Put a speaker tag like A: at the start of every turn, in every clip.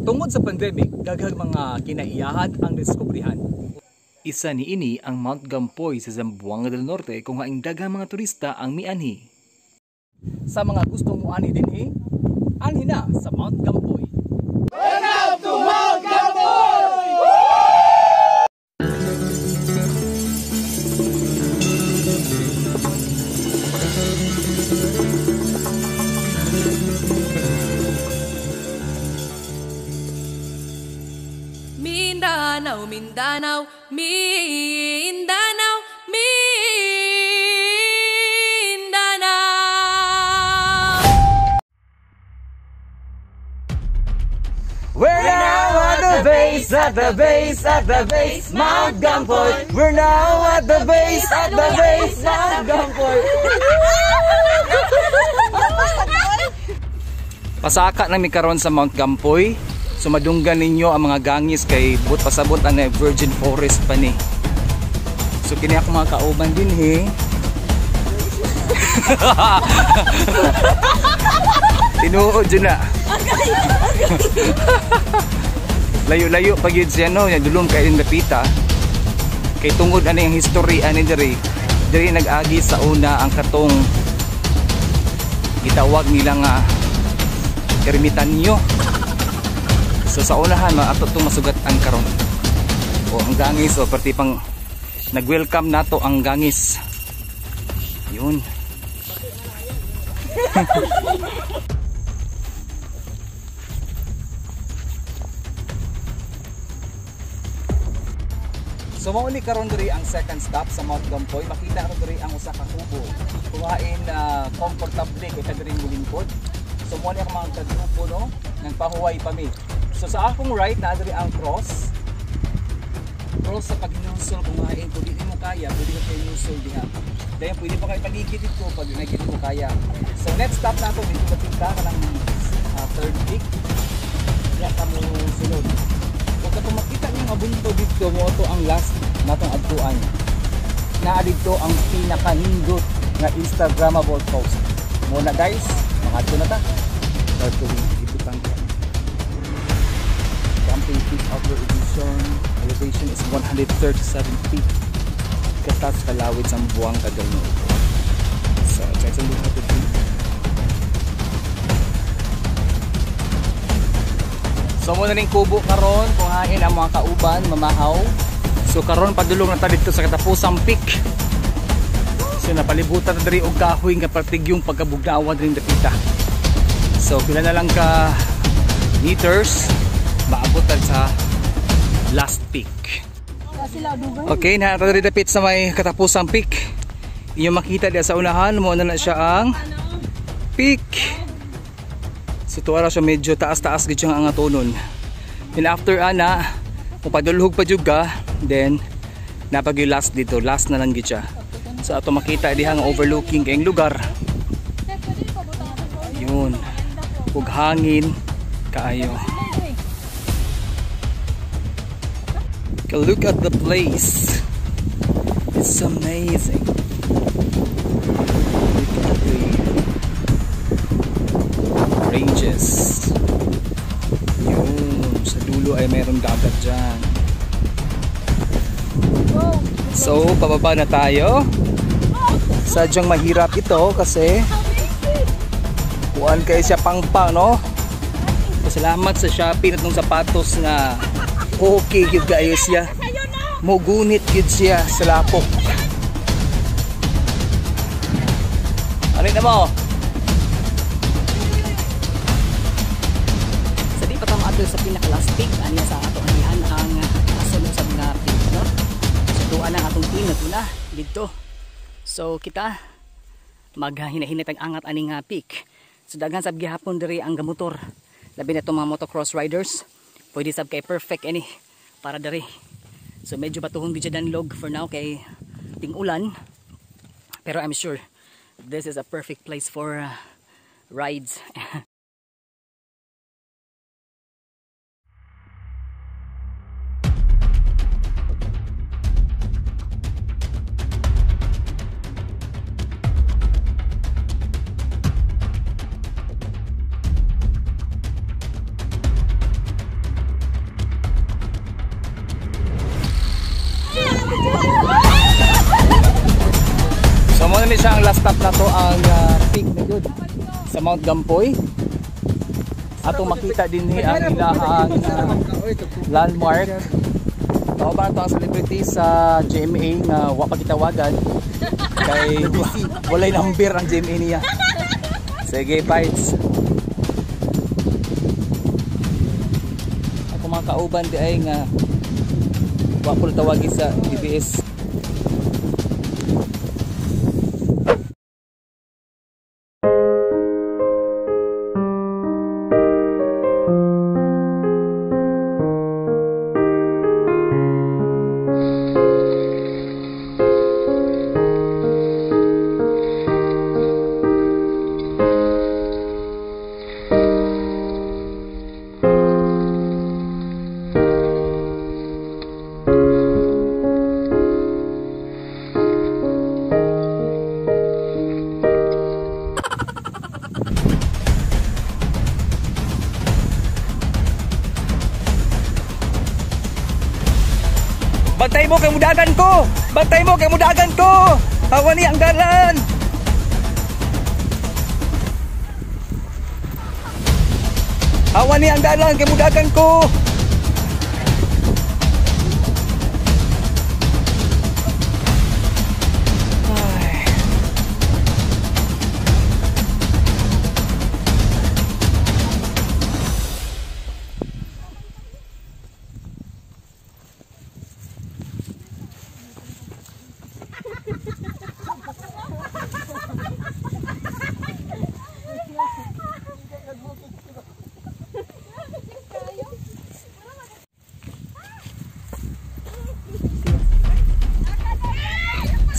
A: Tungod sa pandemic, daghang mga kinaiyahan ang diskubrihan. Isa ni ini ang Mount Gampoy sa Zamboanga del Norte kung haing daghang mga turista ang mianhi. Sa mga gustong muanhi dinhi, anhi na sa Mount Gampoy.
B: Welcome to Mount Gampoy!
C: Mindanao, Mindanao, Mindanao, Mindanao.
A: We're now at the base, at the base, at the base, Mount Gampoy. We're now at the base, Mount Gampoy. Pasaka na mi karon sa Mount Gampoy. Sumadunggan ninyo ang mga gangis kay but pasabot ang virgin forest pa ni. So kini ako mga kauban din he. Tinuod dyan na. Layo-layo pag yun siya no, dulong kayo yung lapita. Kay tungod ano yung history ani diri. Diri nag-agi sa una ang katong gitawag nila nga ermitanyo. So sa unahan ato itong masugatan karon. O ang gangis o parti pang nag-welcome nato ang gangis. Yun. So mao ni karon diri ang second stop sa Mount Gampoy. Makita ro diri ang usa ka kubo. Kuhain comfortable kay kadiri mulingkod. So mo ni ang mga kadrupo no, nagpahuway pa mi. So sa akong right na diri ang cross. Cross sa paghinusol kumain kung di mo kaya, pwede ka kayo nusol diha. Then pwede pa kayo paligid dito pag nagigit mo kaya. So next stop nato dito patinta kanang third peak. Ya kamo sulod. Kung katong makita niyo nga bunto dito mo to ang last natong adtuan. Naa dito ang pinakanindot nga Instagrammable post. Mo na guys, mga adto na ta. Start to ibutang Camping Peak Outdoor Edition. Elevation is 137 feet. Katas kalawit sa Zamboanga del Norte. So let's look at the view. So muna ning kubo karon kung hain ang mga kauban mamahaw. So karon padulong na ta dito sa katapusang peak. So napalibutan na diri og kahoy nga partigyong pagkabugnawan ring dapita. So pila na lang ka meters maabutan sa last peak. Okay, na dapit sa may katapusang peak. Inyo makita diya sa unahan mo na siya ang peak. So tuwa siya medyo taas-taas gid siya ang atonon. Then after ana, kung padulhog pa jud ka, then napag yung last dito, last na lang gid siya. So ato makita diha nga overlooking kay lugar. Yun. Ug hangin kaayo. Look at the place. It's amazing. Look at the ranges. Yun. Sa dulo ay mayroong dagat dyan. So, pababa na tayo. Sadyang mahirap ito kasi kuhaan kayo siya pang-pang, no? Salamat sa Shopee natong sapatos nga okay gyud kayo siya. Mugunit gyud siya sa lapok. Ano na mo? Sa di pa tama ato sa pinaka-last peak anya sa ato anihan ang kasunod sa mga peak, no? So tuan ang atong pinot na dito. So kita maghinahinit ang angat aning peak. So daghan sab gihapon diri ang gamotor. Labi na itong mga motocross riders. Pwede sab kay perfect any para diri. So medyo batuhon gid dan log for now kay ting ulan. Pero I'm sure this is a perfect place for rides. siya ang last stop na to ang peak na yun sa Mount Gampoy. Atong makita din ang ilahang landmark. Tao ba ito ang celebrity sa GMA nga wa pa kitawagan kay walay number ang GMA niya. Sige, bites. Ako mga kauban di ay nga wa po tawagi sa DBS. Bantay mo kay mudagan ko! Bantay mo kay mudagan ko! Hawa ni ang dalan! Hawa ni ang dalan kay mudagan ko! Ay.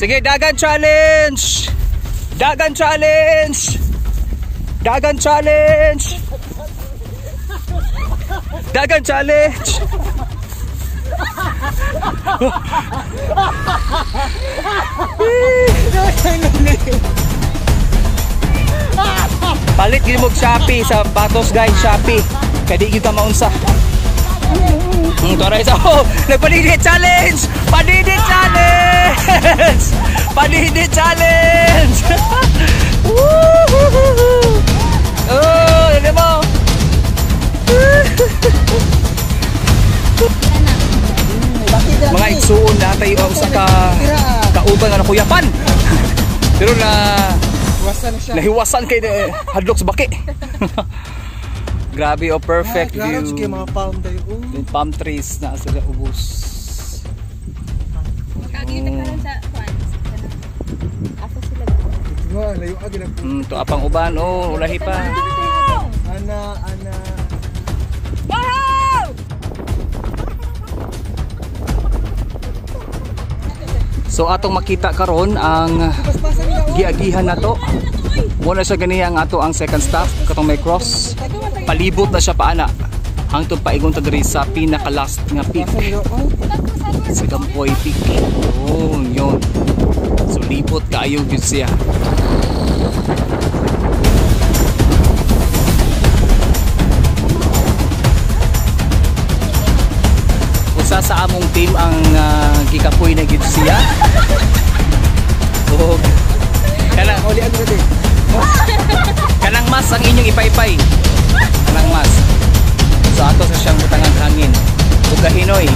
A: Sige, dagan challenge! Dagan challenge! Dagan challenge! Dagan challenge! Palit gid mo Shopee sa Batos guys, Shopee. Kaya di kita maunsa. Toray sa nagpadidit challenge! Padidit challenge! Padidit challenge! Oh, hindi mo! Mga igsuon na tayo sa kauban na nakuyapan. Pero na nahiwasan kay hadlok sa baki. Grabe, oh, perfect view.
B: Mga palm tayo.
A: Yung palm trees na sila ubos.
D: Makagita ka rin sa fans. Asa sila?
B: Layo agi na.
A: Ito apang uban, oh, ulahi pa.
B: Ana.
A: So atong makita karon ang giagihan na to. Muna siya ganiya ang ato ang second stop katong may cross. Palibot na siya paana hangtod paingon ta diri sa pinaka last nga peak sa Gampoy Peak. Oh, yun. So libot kaayo gyud siya. Usa sa among team ang gikapoy na gyud siya. Oh. Kanang mas ang inyong ipaypay. Kanang mas. So ato sa siyang butangang hangin. Ug kahinoy.